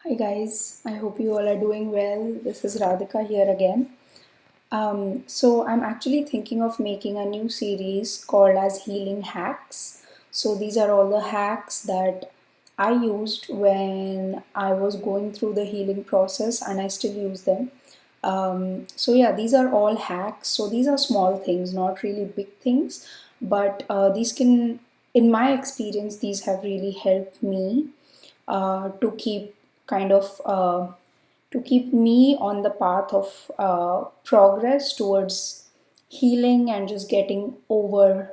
Hi guys, I hope you all are doing well. This is Radhika here again. So I'm actually thinking of making a new series called as Healing Hacks. So these are all the hacks that I used when I was going through the healing process and I still use them. So yeah, these are all hacks. So these are small things, not really big things, but these can, in my experience, these have really helped me to keep kind of to keep me on the path of progress towards healing and just getting over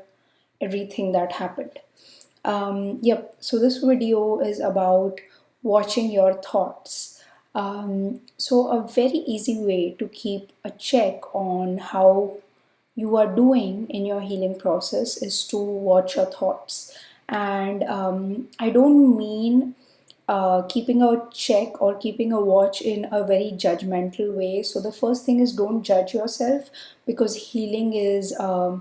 everything that happened. Yep, so this video is about watching your thoughts. So, a very easy way to keep a check on how you are doing in your healing process is to watch your thoughts. And I don't mean keeping a check or keeping a watch in a very judgmental way. So the first thing is don't judge yourself because healing is a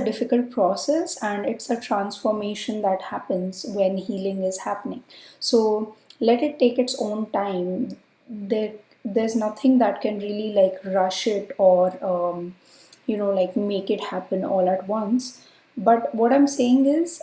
difficult process and it's a transformation that happens when healing is happening. So let it take its own time. There's nothing that can really like rush it or like make it happen all at once. But what I'm saying is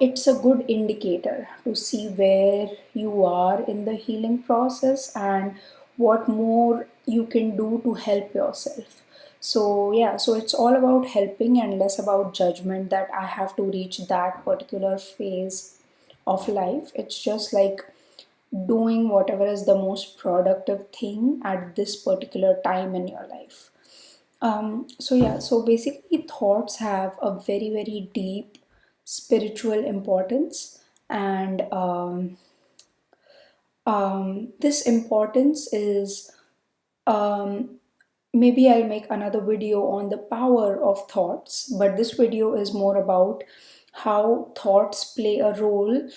it's a good indicator to see where you are in the healing process and what more you can do to help yourself. So, yeah, so it's all about helping and less about judgment that I have to reach that particular phase of life. It's just like doing whatever is the most productive thing at this particular time in your life. So yeah, so basically thoughts have a very, very deep spiritual importance, and this importance is maybe I'll make another video on the power of thoughts, but this video is more about how thoughts play a role,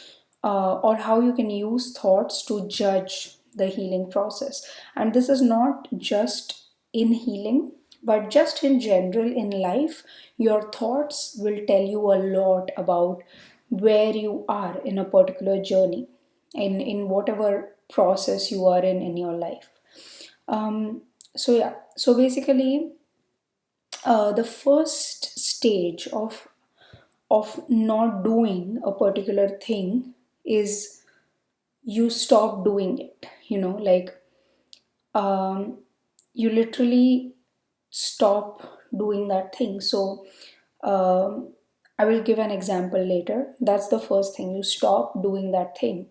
or how you can use thoughts to judge the healing process. And this is not just in healing, but just in general in life. Your thoughts will tell you a lot about where you are in a particular journey, in whatever process you are in your life. So yeah, so basically, the first stage of not doing a particular thing is you stop doing it. Like you literally stop doing that thing. So I will give an example later. That's the first thing. You stop doing that thing.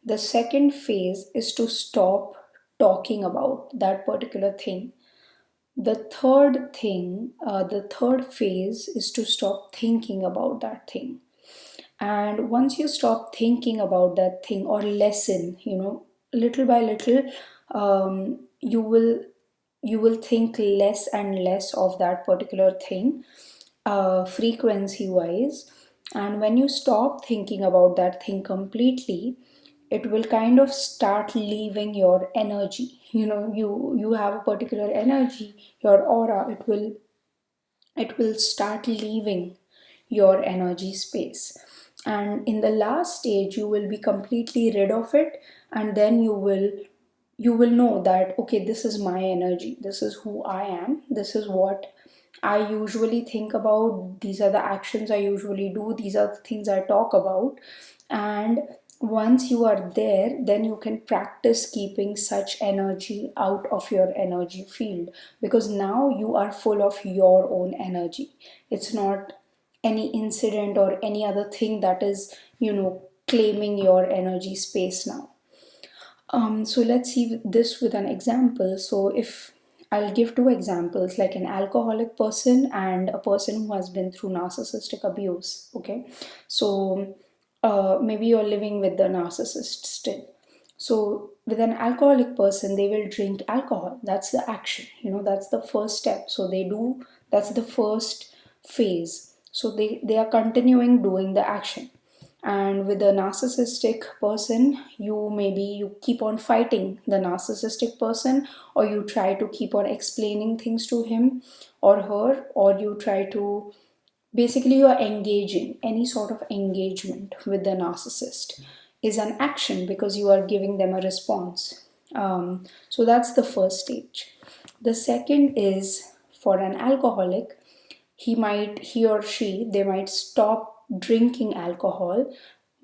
The second phase is to stop talking about that particular thing. The third phase is to stop thinking about that thing. And once you stop thinking about that thing or lessen, little by little, you will think less and less of that particular thing, frequency wise. And when you stop thinking about that thing completely, it will kind of start leaving your energy. You have a particular energy, your aura. It will start leaving your energy space, and in the last stage you will be completely rid of it. And then you will know that, okay, this is my energy, this is who I am, this is what I usually think about, these are the actions I usually do, these are the things I talk about. And once you are there, then you can practice keeping such energy out of your energy field, because now you are full of your own energy. It's not any incident or any other thing that is claiming your energy space now. So let's see this with an example. So if I'll give two examples, like an alcoholic person and a person who has been through narcissistic abuse. Okay, so maybe you're living with the narcissist still. So with an alcoholic person, they will drink alcohol. That's the action. That's the first step. So they do. That's the first phase. So they are continuing doing the action. And with a narcissistic person, you keep on fighting the narcissistic person, or you try to keep on explaining things to him or her, or you try to basically you are engaging. Any sort of engagement with the narcissist is an action because you are giving them a response. So that's the first stage. The second is for an alcoholic, he or she, they might stop drinking alcohol,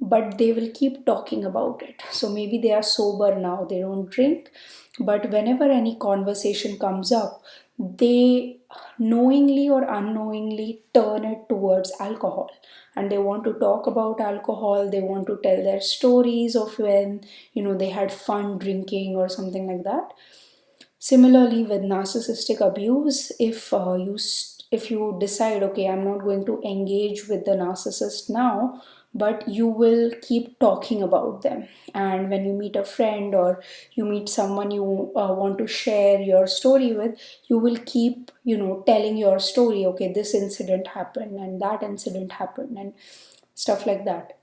but they will keep talking about it. So maybe they are sober now, they don't drink, but whenever any conversation comes up, they knowingly or unknowingly turn it towards alcohol, and they want to talk about alcohol. They want to tell their stories of when they had fun drinking or something like that. Similarly, with narcissistic abuse, if you decide, okay, I'm not going to engage with the narcissist now, but you will keep talking about them. And when you meet a friend or you meet someone you want to share your story with, you will keep telling your story. Okay, this incident happened and that incident happened and stuff like that.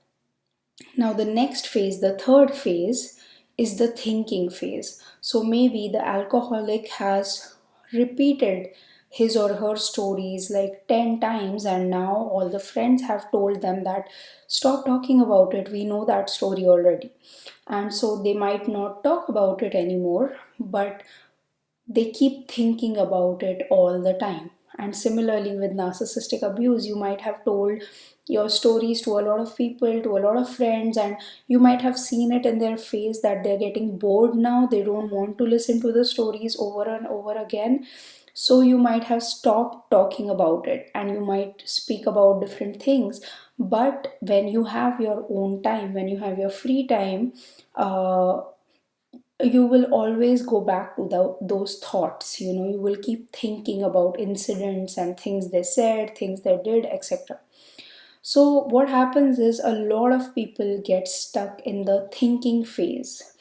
Now, the next phase, the third phase, is the thinking phase. So maybe the alcoholic has repeated his or her stories like 10 times, and now all the friends have told them that stop talking about it, we know that story already. And so they might not talk about it anymore, but they keep thinking about it all the time. And similarly, with narcissistic abuse, you might have told your stories to a lot of people, to a lot of friends, and you might have seen it in their face that they're getting bored now. They don't want to listen to the stories over and over again. So you might have stopped talking about it and you might speak about different things. But when you have your own time, when you have your free time, uh, you will always go back to those thoughts. You will keep thinking about incidents and things they said, things they did, etc. So what happens is a lot of people get stuck in the thinking phase.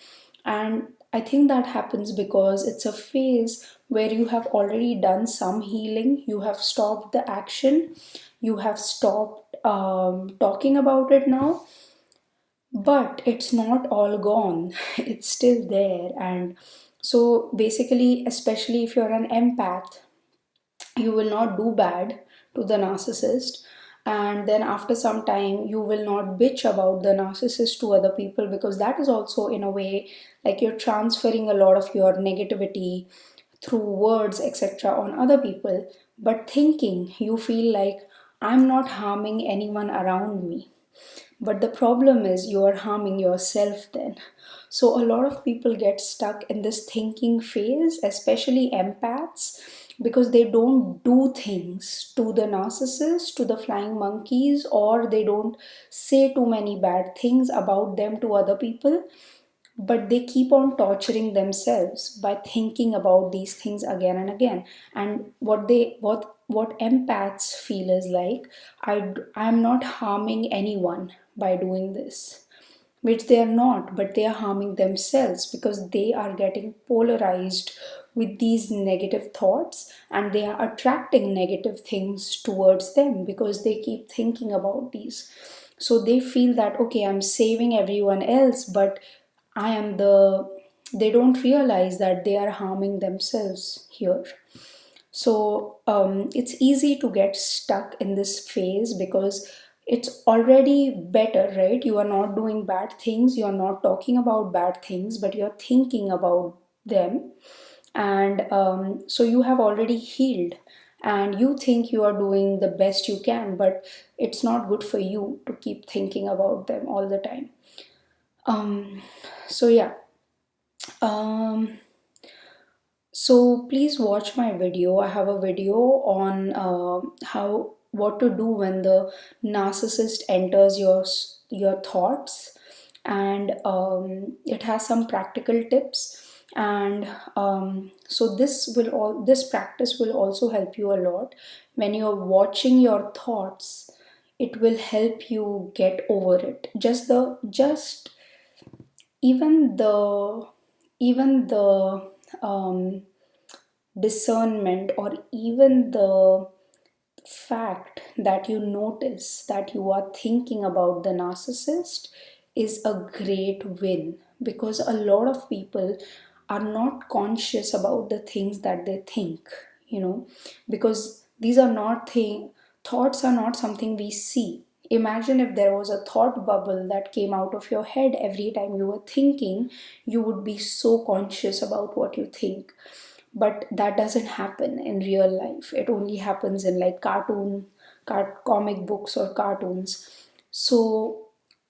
And I think that happens because it's a phase where you have already done some healing, you have stopped the action, you have stopped talking about it now, but it's not all gone. It's still there. And so basically, especially if you're an empath, you will not do bad to the narcissist, and then after some time you will not bitch about the narcissist to other people, because that is also in a way like you're transferring a lot of your negativity through words, etc., on other people. But thinking, you feel like I'm not harming anyone around me, but the problem is you are harming yourself then. So a lot of people get stuck in this thinking phase, especially empaths, because they don't do things to the narcissist, to the flying monkeys, or they don't say too many bad things about them to other people, but they keep on torturing themselves by thinking about these things again and again. And what empaths feel is like, I'm not harming anyone by doing this, which they are not, but they are harming themselves because they are getting polarized with these negative thoughts, and they are attracting negative things towards them because they keep thinking about these. So they feel that, okay, I'm saving everyone else, but I am the, they don't realize that they are harming themselves here. So it's easy to get stuck in this phase because it's already better, right? You are not doing bad things, you are not talking about bad things, but you're thinking about them. And so you have already healed and you think you are doing the best you can, but it's not good for you to keep thinking about them all the time. Um, so, yeah. Um, So please watch my video. I have a video on how what to do when the narcissist enters your thoughts, and it has some practical tips. And so this practice will also help you a lot when you're watching your thoughts. It will help you get over it. Just even the um, discernment, or even the fact that you notice that you are thinking about the narcissist is a great win, because a lot of people are not conscious about the things that they think, because these are not thoughts are not something we see. Imagine if there was a thought bubble that came out of your head every time you were thinking, you would be so conscious about what you think. But that doesn't happen in real life. It only happens in like comic books or cartoons. So,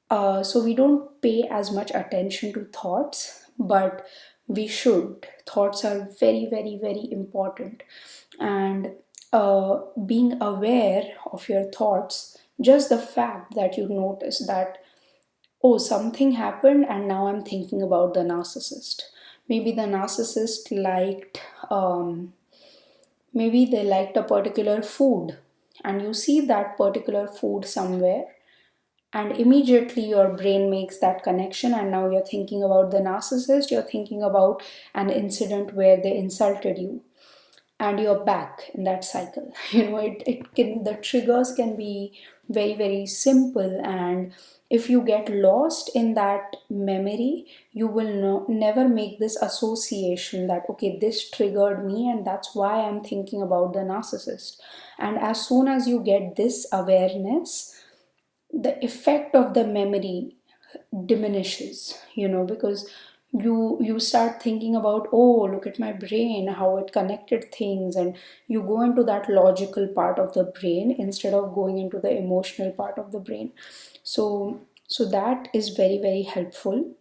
so we don't pay as much attention to thoughts, but we should. Thoughts are very, very, very important. And being aware of your thoughts, just the fact that you notice that, oh, something happened and now I'm thinking about the narcissist. Maybe the narcissist liked, maybe they liked a particular food, and you see that particular food somewhere, and immediately your brain makes that connection, and now you're thinking about the narcissist, you're thinking about an incident where they insulted you, and you're back in that cycle. It can, the triggers can be very, very simple, and if you get lost in that memory, you will never make this association that, okay, this triggered me and that's why I'm thinking about the narcissist. And as soon as you get this awareness, the effect of the memory diminishes, because you start thinking about, oh, look at my brain, how it connected things, and you go into that logical part of the brain instead of going into the emotional part of the brain. So that is very, very helpful.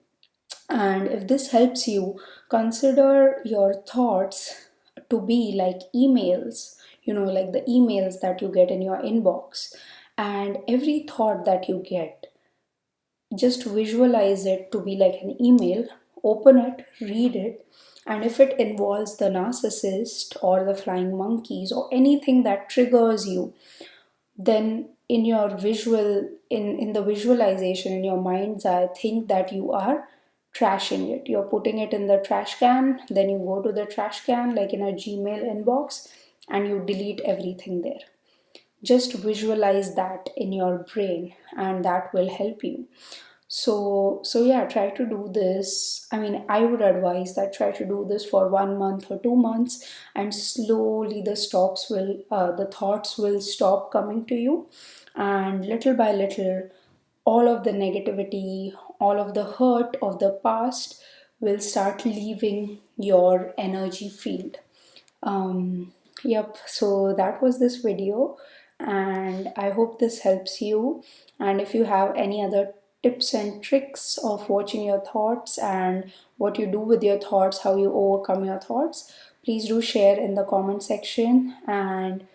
And if this helps you, consider your thoughts to be like emails, like the emails that you get in your inbox. And every thought that you get, just visualize it to be like an email, open it, read it, and if it involves the narcissist or the flying monkeys or anything that triggers you, then in your in the visualization in your mind's eye, think that you are trashing it. You're putting it in the trash can, then you go to the trash can like in a Gmail inbox and you delete everything there. Just visualize that in your brain and that will help you. So yeah, try to do this. I mean, I would advise that try to do this for 1 month or 2 months, and slowly the thoughts will stop coming to you, and little by little, all of the negativity, all of the hurt of the past will start leaving your energy field. Yep, so that was this video, and I hope this helps you. And if you have any other tips and tricks of watching your thoughts and what you do with your thoughts, how you overcome your thoughts, please do share in the comment section. And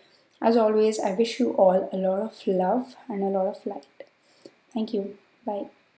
as always, I wish you all a lot of love and a lot of light. Thank you. Bye.